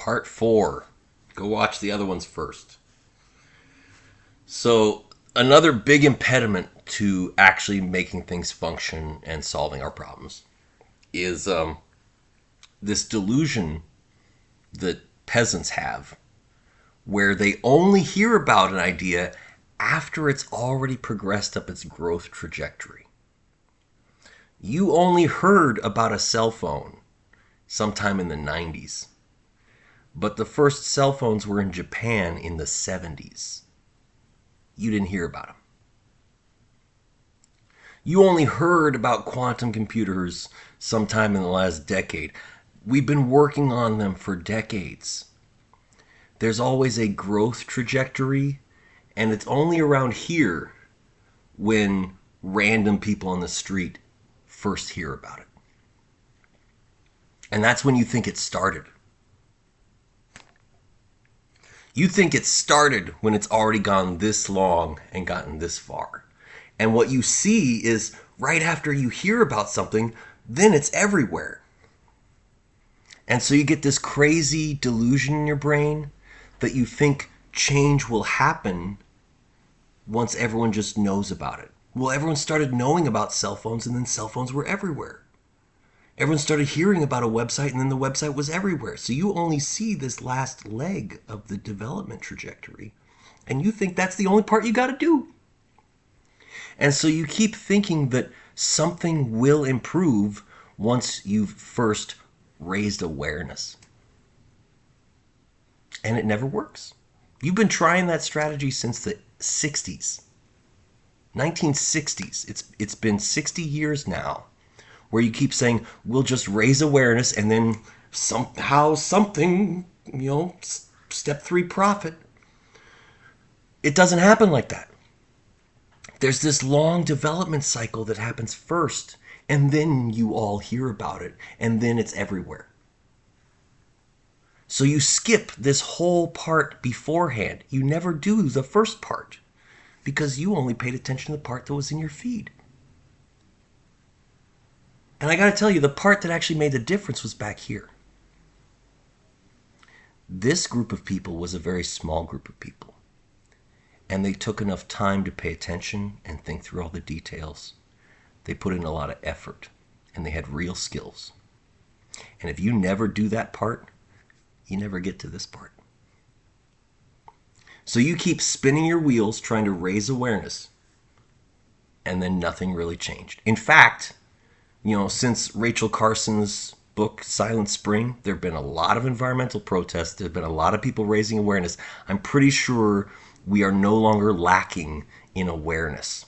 Part 4. Go watch the other ones first. So, another big impediment to actually making things function and solving our problems is this delusion that peasants have, where they only hear about an idea after it's already progressed up its growth trajectory. You only heard about a cell phone sometime in the 90s, but the first cell phones were in Japan in the 70s. You didn't hear about them. You only heard about quantum computers sometime in the last decade. We've been working on them for decades. There's always a growth trajectory, and it's only around here when random people on the street first hear about it. And that's when you think it started. You think it started when it's already gone this long and gotten this far. And what you see is right after you hear about something, then it's everywhere. And so you get this crazy delusion in your brain that you think change will happen once everyone just knows about it. Well, everyone started knowing about cell phones, and then cell phones were everywhere. Everyone started hearing about a website, and then the website was everywhere. So you only see this last leg of the development trajectory, and you think that's the only part you got to do. And so you keep thinking that something will improve once you've first raised awareness. And it never works. You've been trying that strategy since the 60s. 1960s. It's been 60 years now where you keep saying, we'll just raise awareness and then somehow something, step 3 profit. It doesn't happen like that. There's this long development cycle that happens first, and then you all hear about it, and then it's everywhere. So you skip this whole part beforehand. You never do the first part because you only paid attention to the part that was in your feed. And I got to tell you, the part that actually made the difference was back here. This group of people was a very small group of people. And they took enough time to pay attention and think through all the details. They put in a lot of effort, and they had real skills. And if you never do that part, you never get to this part. So you keep spinning your wheels trying to raise awareness, and then nothing really changed. In fact, since Rachel Carson's book, Silent Spring, there have been a lot of environmental protests. There have been a lot of people raising awareness. I'm pretty sure we are no longer lacking in awareness.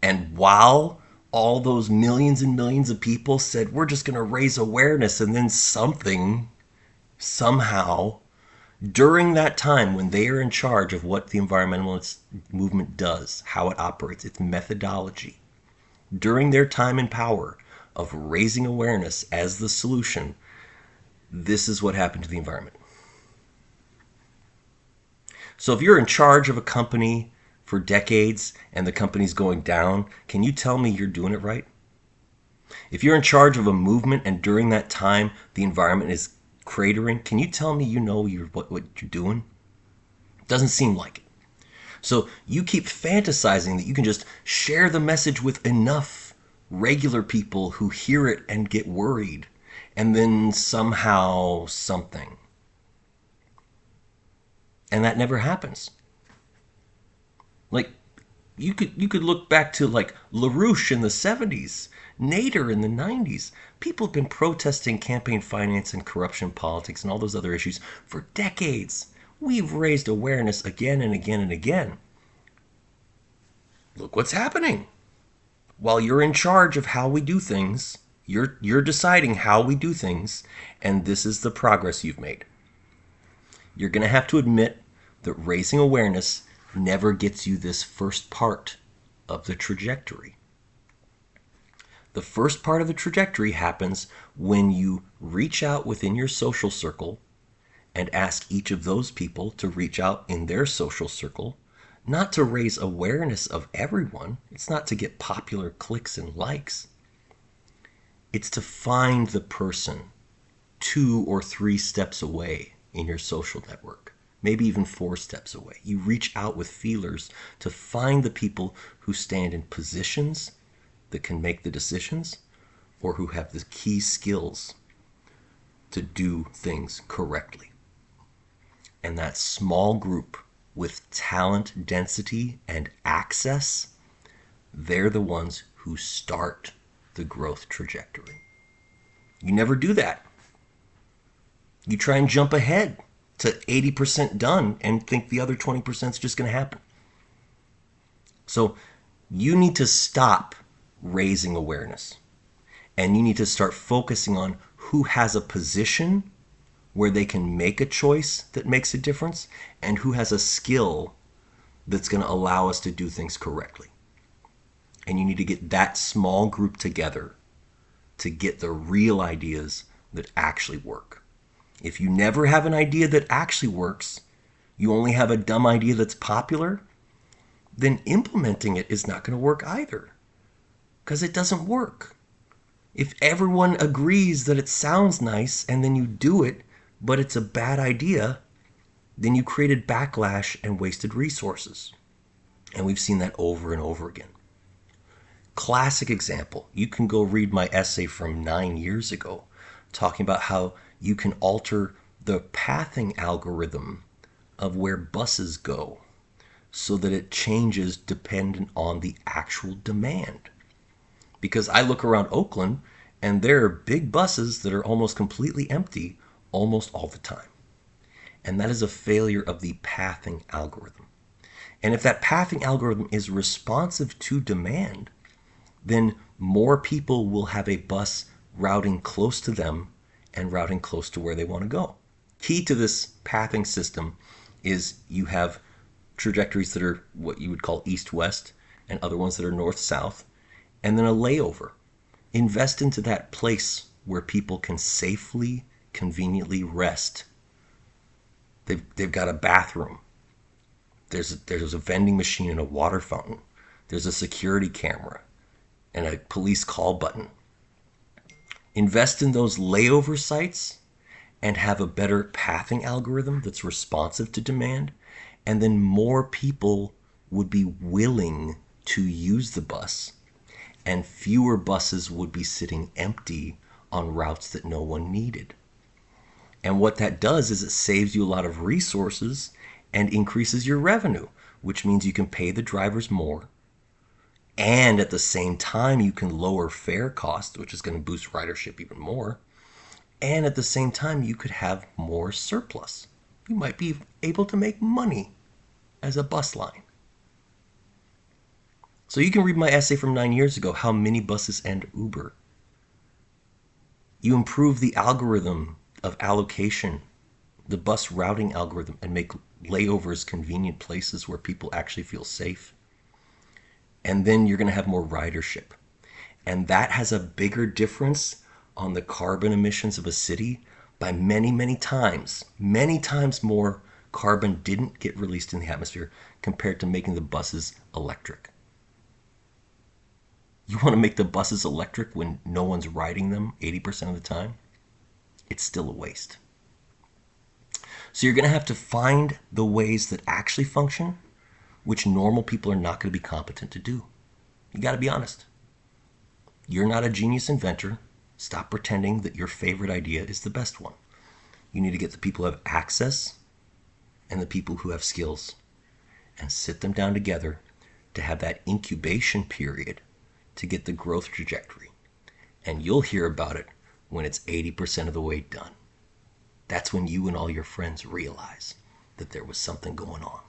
And while all those millions and millions of people said, we're just going to raise awareness, and then something, somehow, during that time when they are in charge of what the environmentalist movement does, how it operates, its methodology, during their time in power of raising awareness as the solution, this is what happened to the environment. So if you're in charge of a company for decades and the company's going down, can you tell me you're doing it right? If you're in charge of a movement and during that time the environment is cratering, can you tell me you know what you're doing? It doesn't seem like it. So you keep fantasizing that you can just share the message with enough regular people who hear it and get worried, and then somehow something. And that never happens. Like, you could look back to like LaRouche in the 70s, Nader in the 90s. People have been protesting campaign finance and corruption politics and all those other issues for decades. We've raised awareness again and again and again. Look what's happening. While you're in charge of how we do things, you're deciding how we do things, and this is the progress you've made. You're going to have to admit that raising awareness never gets you this first part of the trajectory. The first part of the trajectory happens when you reach out within your social circle and ask each of those people to reach out in their social circle, not to raise awareness of everyone. It's not to get popular clicks and likes. It's to find the person 2 or 3 steps away in your social network, maybe even 4 steps away. You reach out with feelers to find the people who stand in positions that can make the decisions or who have the key skills to do things correctly. And that small group with talent, density, and access, they're the ones who start the growth trajectory. You never do that. You try and jump ahead to 80% done and think the other 20% is just going to happen. So you need to stop raising awareness. And you need to start focusing on who has a position where they can make a choice that makes a difference and who has a skill that's going to allow us to do things correctly. And you need to get that small group together to get the real ideas that actually work. If you never have an idea that actually works, you only have a dumb idea that's popular, then implementing it is not going to work either, because it doesn't work. If everyone agrees that it sounds nice and then you do it, but it's a bad idea, then you created backlash and wasted resources. And we've seen that over and over again. Classic example. You can go read my essay from 9 years ago talking about how you can alter the pathing algorithm of where buses go so that it changes dependent on the actual demand. Because I look around Oakland and there are big buses that are almost completely empty almost all the time. And that is a failure of the pathing algorithm. And if that pathing algorithm is responsive to demand, then more people will have a bus routing close to them and routing close to where they want to go. Key to this pathing system is you have trajectories that are what you would call east-west and other ones that are north-south, and then a layover. Invest into that place where people can safely, conveniently rest. They've got a bathroom. There's a vending machine and a water fountain. There's a security camera and a police call button. Invest in those layover sites and have a better pathing algorithm that's responsive to demand, and then more people would be willing to use the bus, and fewer buses would be sitting empty on routes that no one needed. And what that does is it saves you a lot of resources and increases your revenue, which means you can pay the drivers more, and at the same time you can lower fare costs, which is going to boost ridership even more, and at the same time you could have more surplus. You might be able to make money as a bus line. So you can read my essay from 9 years ago, How Minibuses End Uber. You improve the algorithm of allocation, the bus routing algorithm, and make layovers convenient places where people actually feel safe. And then you're going to have more ridership. And that has a bigger difference on the carbon emissions of a city by many, many times. Many times more carbon didn't get released in the atmosphere compared to making the buses electric. You want to make the buses electric when no one's riding them 80% of the time? It's still a waste. So you're going to have to find the ways that actually function, which normal people are not going to be competent to do. You got to be honest. You're not a genius inventor. Stop pretending that your favorite idea is the best one. You need to get the people who have access and the people who have skills and sit them down together to have that incubation period to get the growth trajectory. And you'll hear about it when it's 80% of the way done. That's when you and all your friends realize that there was something going on.